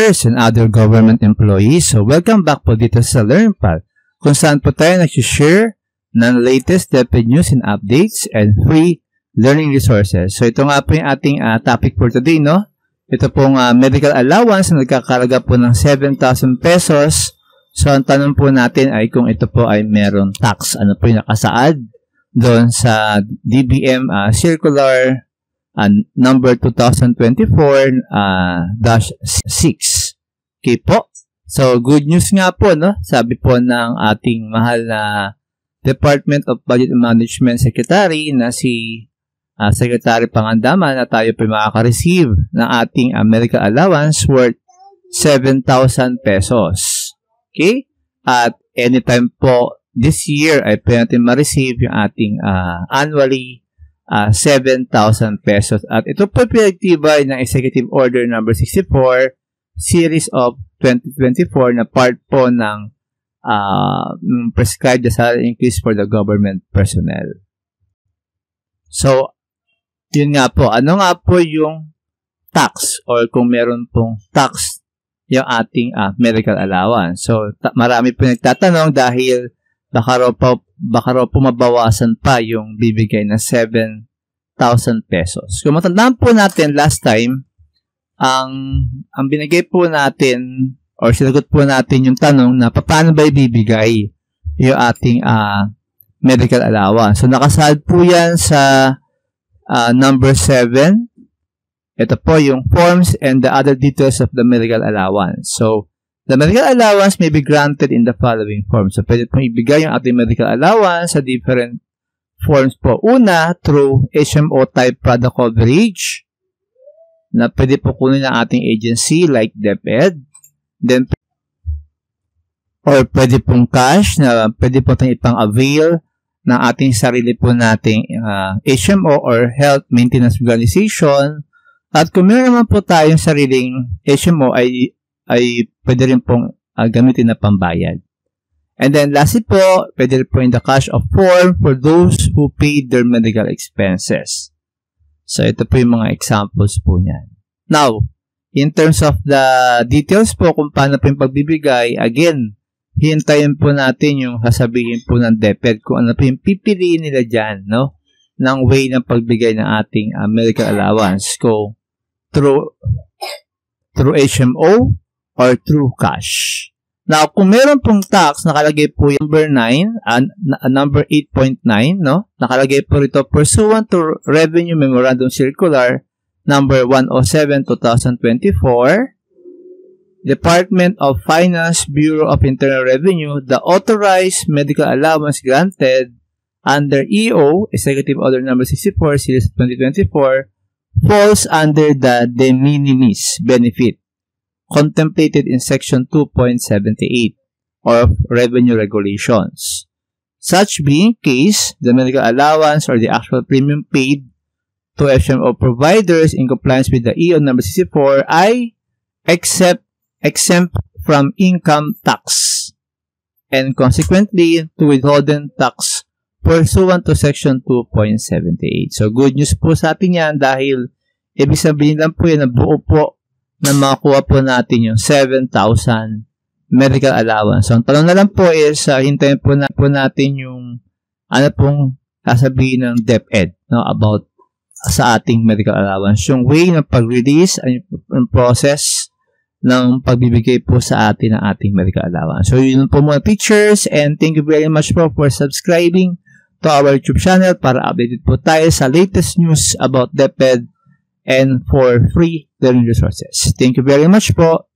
teachers and other government employees. So, welcome back po dito sa LearnPal, kung saan po tayo nag-share ng latest DepEd news and updates and free learning resources. So, ito nga po yung ating topic for today, no? Ito pong medical allowance na nagkakalaga po ng 7,000 pesos. So, ang tanong po natin ay kung ito po ay meron tax. Ano po yung nakasaad doon sa DBM Circular number 2024-6. Okay po. So, good news nga po, no? Sabi po ng ating mahal na Department of Budget and Management Secretary na si Secretary Pangandaman na tayo po makaka-receive ng ating medical allowance worth 7,000 pesos. Okay? At anytime po this year ay pwede natin ma-receive yung ating annually 7,000 pesos. At ito po pinagtibay ng Executive Order number 64 Series of 2024 na part po ng prescribed the salary increase for the government personnel. So, yun nga po. Ano nga po yung tax or kung meron pong tax yung ating medical allowance? So, marami po nagtatanong dahil baka raw po mabawasan pa yung bibigay na 7,000 pesos. Kung matandaan po natin last time, ang binigay po natin or sinagot po natin yung tanong na paano ba ibibigay yung ating medical allowance. So, nakasaad po yan sa number 7. Ito po yung forms and the other details of the medical allowance. So, the medical allowance may be granted in the following forms. So, pwede pong ibigay yung ating medical allowance sa different forms po. Una, through HMO type product coverage na pwede po kunin ng ating agency like DepEd. Then, or pwede pong cash na pwede po tayong ipang-avail ng ating sarili po nating HMO or Health Maintenance Organization. At kung meron naman po tayong sariling HMO ay pwede rin pong gamitin na pambayad. And then, lastly po, pwede rin po in the cash of form for those who paid their medical expenses. So, ito po yung mga examples po niyan. Now, in terms of the details po kung paano po yung pagbibigay, again, hintayin po natin yung sasabihin po ng DepEd kung ano po yung pipiliin nila dyan, no? Ng way ng pagbigay ng ating medical allowance. So, through HMO or through cash. Now, kung meron pong tax, nakalagay po yung number 9, number 8.9, no? Nakalagay po rito, pursuant to Revenue Memorandum Circular number 107/2024, Department of Finance, Bureau of Internal Revenue, the authorized medical allowance granted under EO, Executive Order number 64, Series of 2024, falls under the de minimis benefit contemplated in Section 2.78 of Revenue Regulations. Such being case, the medical allowance or the actual premium paid to HMO providers in compliance with the EO number 64 ay exempt from income tax and consequently to withholding tax pursuant to Section 2.78. So, good news po sa atin yan dahil ibig sabihin lang po yan na buo po na makakuha po natin yung 7,000 medical allowance. So, ang tanong na lang po is, hintayin po natin yung ano pong sasabihin ng DepEd, no, about sa ating medical allowance. Yung way ng pag-release ay yung process ng pagbibigay po sa atin ng ating medical allowance. So, yun po mga teachers and thank you very much po for subscribing to our YouTube channel para updated po tayo sa latest news about DepEd and for free learning resources. Thank you very much po.